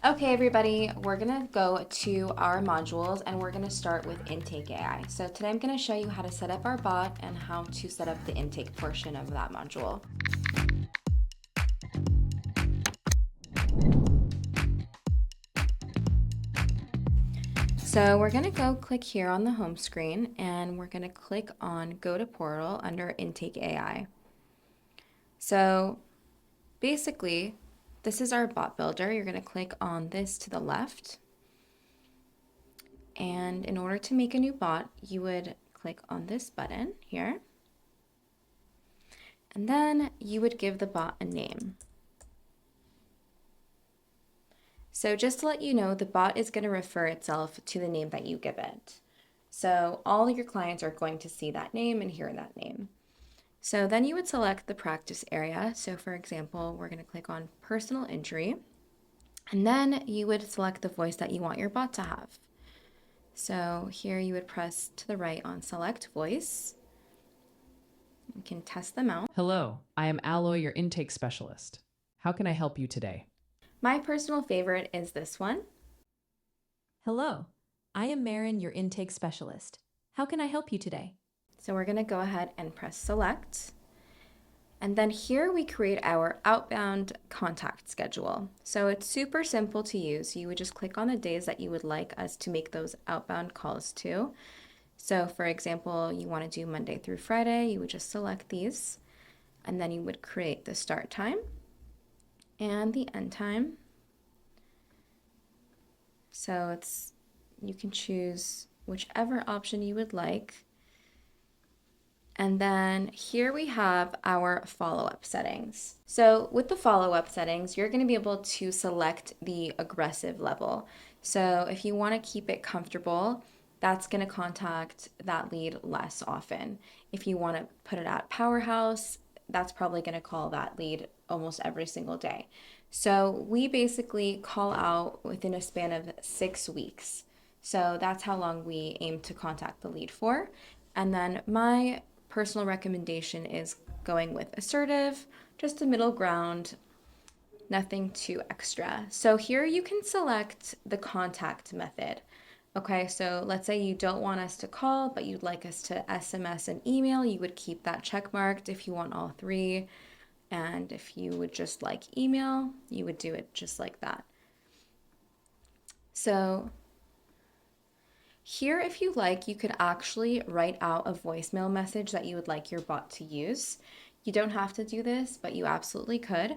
Okay, everybody, we're gonna go to our modules and we're gonna start with Intake AI. So today I'm gonna show you how to set up our bot and how to set up the intake portion of that module. So we're gonna go click here on the home screen and we're gonna click on Go to Portal under Intake AI. So basically, this is our bot builder. You're gonna click on this to the left. And in order to make a new bot, you would click on this button here. And then you would give the bot a name. So just to let you know, the bot is going to refer itself to the name that you give it. So all your clients are going to see that name and hear that name. So then you would select the practice area. So for example, we're going to click on personal injury. And then you would select the voice that you want your bot to have. So here you would press to the right on select voice. You can test them out. Hello, I am Alloy, your intake specialist. How can I help you today? My personal favorite is this one. Hello, I am Marin, your intake specialist. How can I help you today? So we're going to go ahead and press select. And then here we create our outbound contact schedule. So it's super simple to use. You would just click on the days that you would like us to make those outbound calls to. So for example, you want to do Monday through Friday, you would just select these. And then you would create the start time and the end time. So you can choose whichever option you would like. And then here we have our follow-up settings. So with the follow-up settings, you're going to be able to select the aggressive level. So if you want to keep it comfortable, that's going to contact that lead less often. If you want to put it at powerhouse, that's probably going to call that lead almost every single day. So we basically call out within a span of 6 weeks. So that's how long we aim to contact the lead for. And then my personal recommendation is going with assertive, just a middle ground, nothing too extra. So here you can select the contact method. Okay, so let's say you don't want us to call, but you'd like us to SMS and email, you would keep that check marked if you want all three. And if you would just like email, you would do it just like that. So here, if you like, you could actually write out a voicemail message that you would like your bot to use. You don't have to do this, but you absolutely could.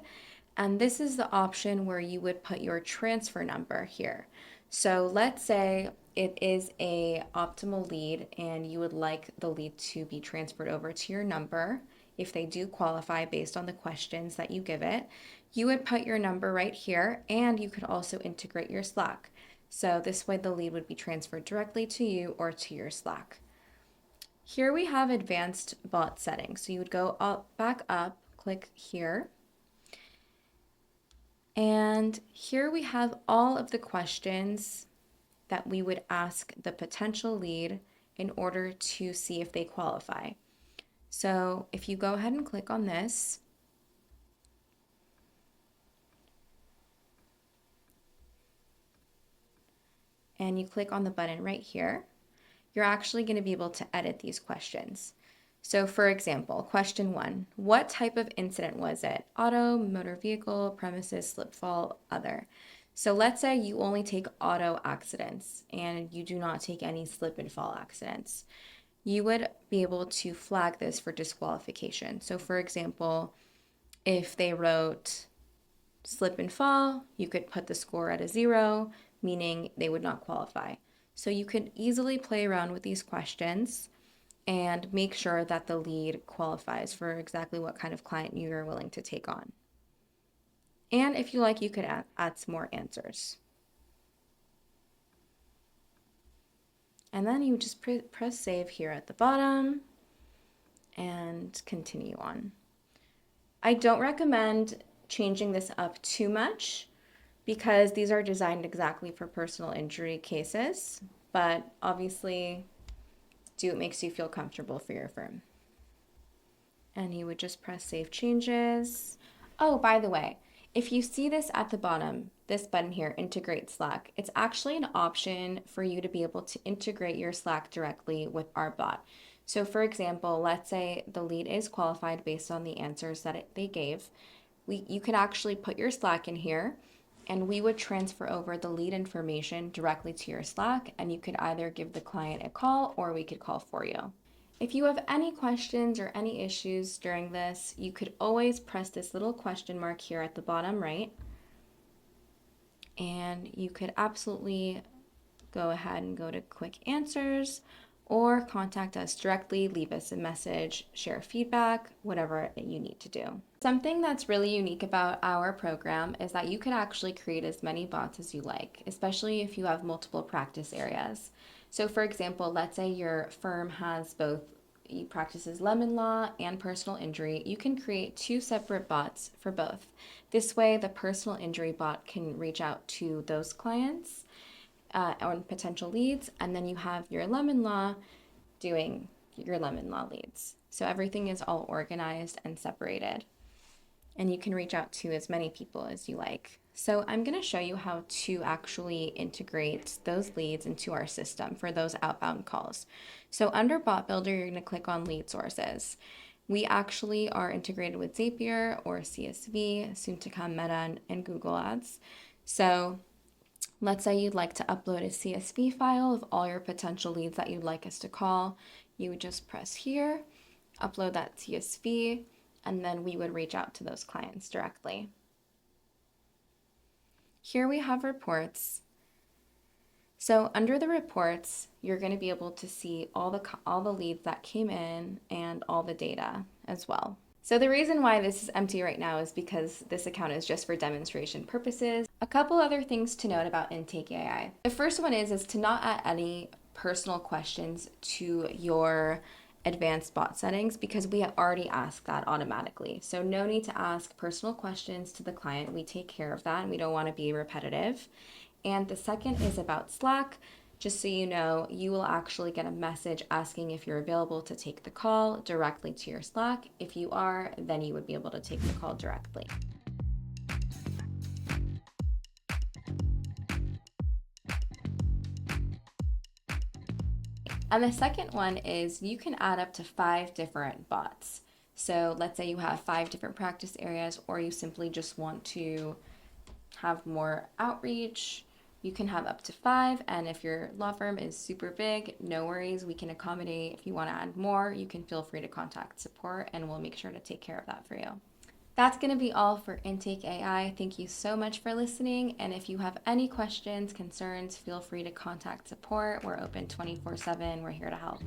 And this is the option where you would put your transfer number here. So let's say it is a optimal lead and you would like the lead to be transferred over to your number. If they do qualify based on the questions that you give it, you would put your number right here, and you could also integrate your Slack. So this way the lead would be transferred directly to you or to your Slack. Here we have advanced bot settings. So you would go back up, click here. And here we have all of the questions that we would ask the potential lead in order to see if they qualify. So if you go ahead and click on this, and you click on the button right here, you're actually going to be able to edit these questions. So for example, question 1, what type of incident was it? Auto, motor vehicle, premises, slip fall, other. So let's say you only take auto accidents and you do not take any slip and fall accidents. You would be able to flag this for disqualification. So for example, if they wrote slip and fall, you could put the score at a 0, meaning they would not qualify. So you could easily play around with these questions and make sure that the lead qualifies for exactly what kind of client you are willing to take on. And if you like, you could add some more answers. And then you just press save here at the bottom and continue on. I don't recommend changing this up too much because these are designed exactly for personal injury cases, but obviously do what makes you feel comfortable for your firm. And you would just press save changes. Oh, by the way, If you see this at the bottom, this button here, integrate Slack, it's actually an option for you to be able to integrate your Slack directly with our bot. So for example, let's say the lead is qualified based on the answers that they gave. You could actually put your Slack in here and we would transfer over the lead information directly to your Slack, and you could either give the client a call or we could call for you. If you have any questions or any issues during this, you could always press this little question mark here at the bottom right, and you could absolutely go ahead and go to quick answers or contact us directly, leave us a message, share feedback, whatever you need to do. Something that's really unique about our program is that you could actually create as many bots as you like, especially if you have multiple practice areas. So for example, let's say your firm has both practices lemon law and personal injury. You can create 2 separate bots for both. This way, the personal injury bot can reach out to those clients or potential leads, and then you have your lemon law doing your lemon law leads. So everything is all organized and separated, and you can reach out to as many people as you like. So I'm going to show you how to actually integrate those leads into our system for those outbound calls. So under Bot Builder, you're going to click on lead sources. We actually are integrated with Zapier or CSV, soon to come Meta and Google Ads. So let's say you'd like to upload a CSV file of all your potential leads that you'd like us to call. You would just press here, upload that CSV, and then we would reach out to those clients directly. Here we have reports. So under the reports, you're going to be able to see all the leads that came in and all the data as well. So the reason why this is empty right now is because this account is just for demonstration purposes. A couple other things to note about Intake AI. The first one is to not add any personal questions to your advanced bot settings because we have already asked that automatically. So no need to ask personal questions to the client. We take care of that and we don't want to be repetitive. And the second is about Slack. Just so you know, you will actually get a message asking if you're available to take the call directly to your Slack. If you are, then you would be able to take the call directly. And the second one is you can add up to 5 different bots. So let's say you have 5 different practice areas, or you simply just want to have more outreach. You can have up to 5, and if your law firm is super big, no worries, we can accommodate. If you want to add more, you can feel free to contact support and we'll make sure to take care of that for you. That's going to be all for Intake AI. Thank you so much for listening, and if you have any questions, concerns, feel free to contact support. We're open 24/7. We're here to help.